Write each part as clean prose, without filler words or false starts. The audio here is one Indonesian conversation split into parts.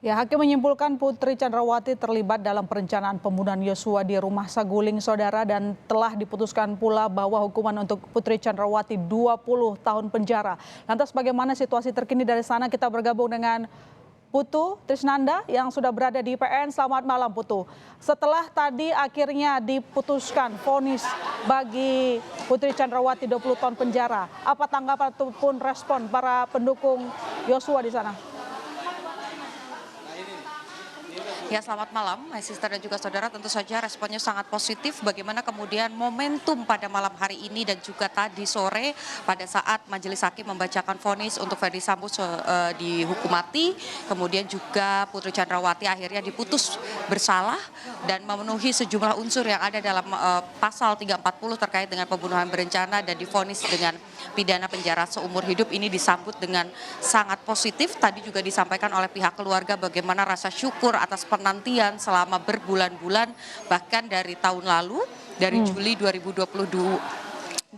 Ya, hakim menyimpulkan Putri Chandrawati terlibat dalam perencanaan pembunuhan Yosua di rumah Saguling, saudara, dan telah diputuskan pula bahwa hukuman untuk Putri Chandrawati 20 tahun penjara. Lantas bagaimana situasi terkini dari sana? Kita bergabung dengan Putu Trisnanda yang sudah berada di PN. Selamat malam, Putu. Setelah tadi akhirnya diputuskan vonis bagi Putri Chandrawati 20 tahun penjara, apa tanggapan ataupun respon para pendukung Yosua di sana? Ya, selamat malam, my sister dan juga saudara. Tentu saja responnya sangat positif. Bagaimana kemudian momentum pada malam hari ini dan juga tadi sore pada saat Majelis Hakim membacakan vonis untuk Ferdy Sambo dihukum mati, kemudian juga Putri Chandrawati akhirnya diputus bersalah dan memenuhi sejumlah unsur yang ada dalam pasal 340 terkait dengan pembunuhan berencana dan divonis dengan pidana penjara seumur hidup. Ini disambut dengan sangat positif. Tadi juga disampaikan oleh pihak keluarga bagaimana rasa syukur atas penantian selama berbulan-bulan, bahkan dari tahun lalu, dari Juli 2022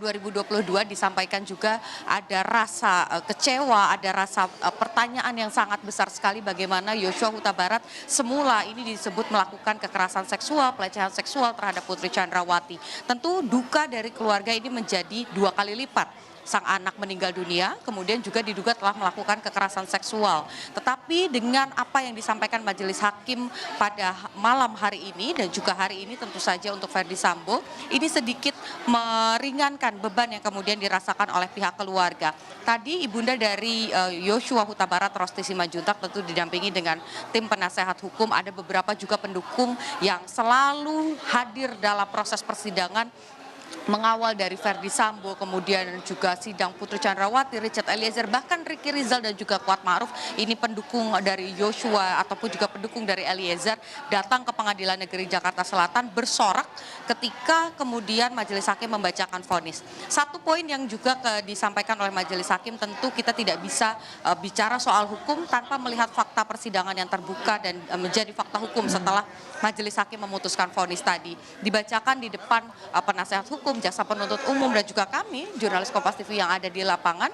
disampaikan juga ada rasa kecewa, ada rasa pertanyaan yang sangat besar sekali bagaimana Yosua Huta Barat semula ini disebut melakukan kekerasan seksual, pelecehan seksual terhadap Putri Chandrawati. Tentu duka dari keluarga ini menjadi 2 kali lipat. Sang anak meninggal dunia, kemudian juga diduga telah melakukan kekerasan seksual. Tetapi dengan apa yang disampaikan Majelis Hakim pada malam hari ini dan juga hari ini tentu saja untuk Ferdy Sambo, ini sedikit meringankan beban yang kemudian dirasakan oleh pihak keluarga. Tadi ibunda dari Yosua Huta Barat, Rosti Simanjuntak, tentu didampingi dengan tim penasehat hukum, ada beberapa juga pendukung yang selalu hadir dalam proses persidangan mengawal dari Ferdy Sambo, kemudian juga sidang Putri Chandrawati, Richard Eliezer, bahkan Ricky Rizal dan juga Kuat Ma'ruf, ini pendukung dari Yosua ataupun juga pendukung dari Eliezer, datang ke Pengadilan Negeri Jakarta Selatan bersorak ketika kemudian Majelis Hakim membacakan vonis. Satu poin yang juga disampaikan oleh Majelis Hakim, tentu kita tidak bisa bicara soal hukum tanpa melihat fakta persidangan yang terbuka dan menjadi fakta hukum setelah Majelis Hakim memutuskan vonis tadi. Dibacakan di depan penasehat hukum, jaksa penuntut umum dan juga kami, jurnalis Kompas TV yang ada di lapangan,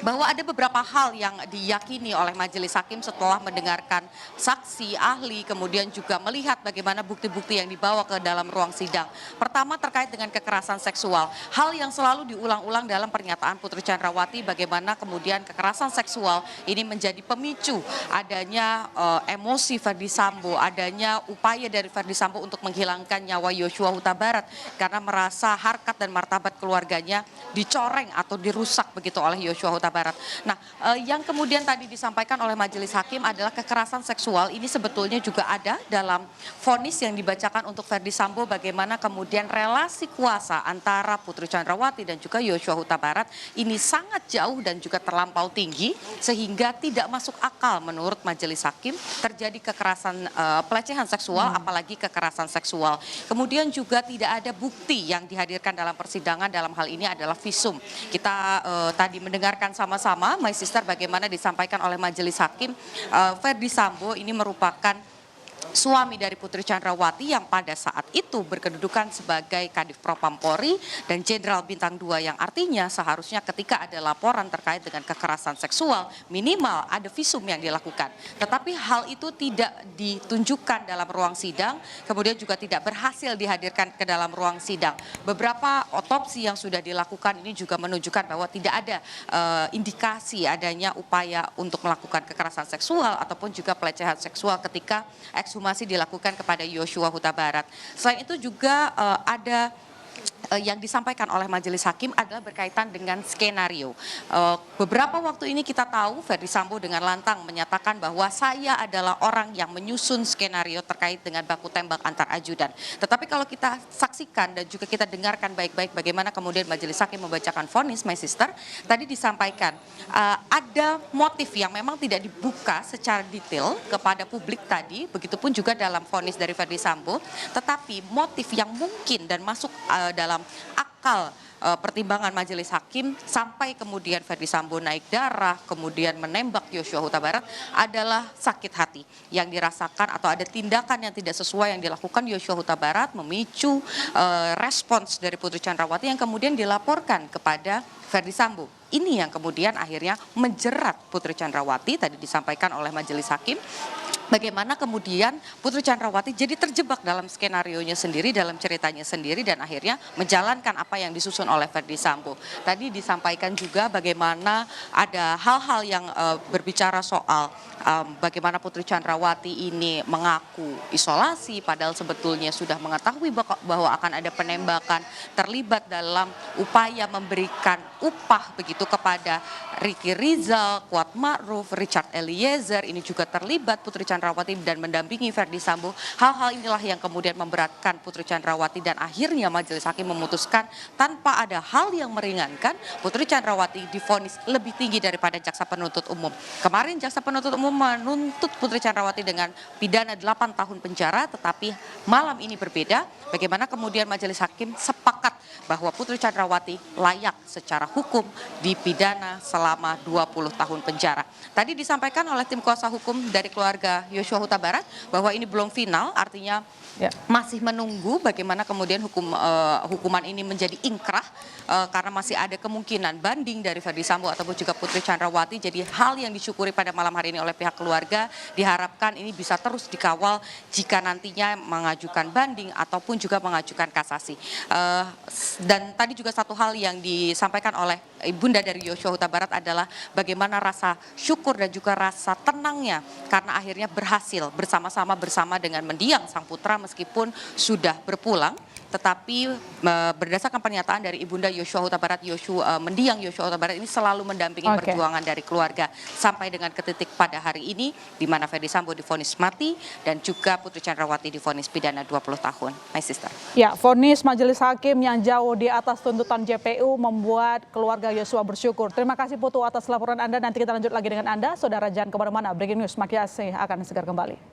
bahwa ada beberapa hal yang diyakini oleh Majelis Hakim setelah mendengarkan saksi, ahli, kemudian juga melihat bagaimana bukti-bukti yang dibawa ke dalam ruang sidang. Pertama terkait dengan kekerasan seksual. Hal yang selalu diulang-ulang dalam pernyataan Putri Chandrawati, bagaimana kemudian kekerasan seksual ini menjadi pemicu adanya emosi Ferdy Sambo, adanya upaya dari Ferdy Sambo untuk menghilangkan nyawa Yosua Huta Barat karena merasa harkat dan martabat keluarganya dicoreng atau dirusak begitu oleh Yosua Huta Barat. Nah, yang kemudian tadi disampaikan oleh Majelis Hakim adalah kekerasan seksual ini sebetulnya juga ada dalam vonis yang dibacakan untuk Ferdy Sambo, bagaimana kemudian relasi kuasa antara Putri Chandrawati dan juga Yosua Huta Barat ini sangat jauh dan juga terlampau tinggi sehingga tidak masuk akal menurut Majelis Hakim terjadi kekerasan pelecehan seksual, apalagi kekerasan seksual. Kemudian juga tidak ada bukti yang dihadirkan dalam persidangan, dalam hal ini adalah visum. Kita tadi mendengarkan sama-sama, my sister, bagaimana disampaikan oleh Majelis Hakim, Ferdy Sambo ini merupakan suami dari Putri Chandrawati yang pada saat itu berkedudukan sebagai Kadif Propam Polri dan Jenderal Bintang 2, yang artinya seharusnya ketika ada laporan terkait dengan kekerasan seksual minimal ada visum yang dilakukan. Tetapi hal itu tidak ditunjukkan dalam ruang sidang, kemudian juga tidak berhasil dihadirkan ke dalam ruang sidang. Beberapa otopsi yang sudah dilakukan ini juga menunjukkan bahwa tidak ada indikasi adanya upaya untuk melakukan kekerasan seksual ataupun juga pelecehan seksual ketika ekshumasi dilakukan kepada Yosua Huta Barat. Selain itu juga ada yang disampaikan oleh Majelis Hakim adalah berkaitan dengan skenario. Beberapa waktu ini kita tahu Ferdy Sambo dengan lantang menyatakan bahwa saya adalah orang yang menyusun skenario terkait dengan baku tembak antar ajudan. Tetapi kalau kita saksikan dan juga kita dengarkan baik-baik bagaimana kemudian Majelis Hakim membacakan vonis, my sister, tadi disampaikan ada motif yang memang tidak dibuka secara detail kepada publik tadi, begitupun juga dalam vonis dari Ferdy Sambo, tetapi motif yang mungkin dan masuk dalam akal pertimbangan Majelis Hakim sampai kemudian Ferdy Sambo naik darah, kemudian menembak Yosua Huta Barat adalah sakit hati yang dirasakan atau ada tindakan yang tidak sesuai yang dilakukan Yosua Huta Barat memicu respons dari Putri Chandrawati yang kemudian dilaporkan kepada Ferdy Sambo. ini yang kemudian akhirnya menjerat Putri Chandrawati, tadi disampaikan oleh majelis hakim. Bagaimana kemudian Putri Chandrawati jadi terjebak dalam skenarionya sendiri, dalam ceritanya sendiri, dan akhirnya menjalankan apa yang disusun oleh Verdi Sambo. Tadi disampaikan juga bagaimana ada hal-hal yang berbicara soal bagaimana Putri Chandrawati ini mengaku isolasi, padahal sebetulnya sudah mengetahui bahwa akan ada penembakan, terlibat dalam upaya memberikan upah begitu kepada Ricky Rizal, Kuat Ma'ruf, Richard Eliezer, ini juga terlibat Putri Chandrawati dan mendampingi Verdi Sambo. Hal-hal inilah yang kemudian memberatkan Putri Chandrawati dan akhirnya majelis hakim memutuskan tanpa ada hal yang meringankan, Putri Chandrawati divonis lebih tinggi daripada jaksa penuntut umum. Kemarin jaksa penuntut umum menuntut Putri Chandrawati dengan pidana 8 tahun penjara, tetapi malam ini berbeda. Bagaimana kemudian majelis hakim sepakat bahwa Putri Chandrawati layak secara hukum dipidana selama 20 tahun penjara. Tadi disampaikan oleh tim kuasa hukum dari keluarga Yosua Huta Barat bahwa ini belum final, artinya masih menunggu bagaimana kemudian hukuman ini menjadi ingkrah karena masih ada kemungkinan banding dari Verdi Sambo ataupun juga Putri Chandrawati. Jadi hal yang disyukuri pada malam hari ini oleh pihak keluarga diharapkan ini bisa terus dikawal jika nantinya mengajukan banding ataupun juga mengajukan kasasi. Dan tadi juga satu hal yang disampaikan oleh ibunda dari Yosua Huta Barat adalah bagaimana rasa syukur dan juga rasa tenangnya karena akhirnya berhasil bersama dengan mendiang sang putra meskipun sudah berpulang. Tetapi berdasarkan pernyataan dari ibunda Yosua Huta Barat, mendiang Yosua Huta Barat ini selalu mendampingi perjuangan dari keluarga sampai dengan ke titik pada hari ini di mana Verdi Sambo divonis mati dan juga Putri Chandrawati divonis pidana 20 tahun. My sister. Ya, vonis majelis hakim yang jauh di atas tuntutan JPU membuat keluarga Yosua bersyukur. Terima kasih Putu atas laporan Anda. Nanti kita lanjut lagi dengan Anda. Saudara jangan kemana-mana. Breaking News Makiase akan segera kembali.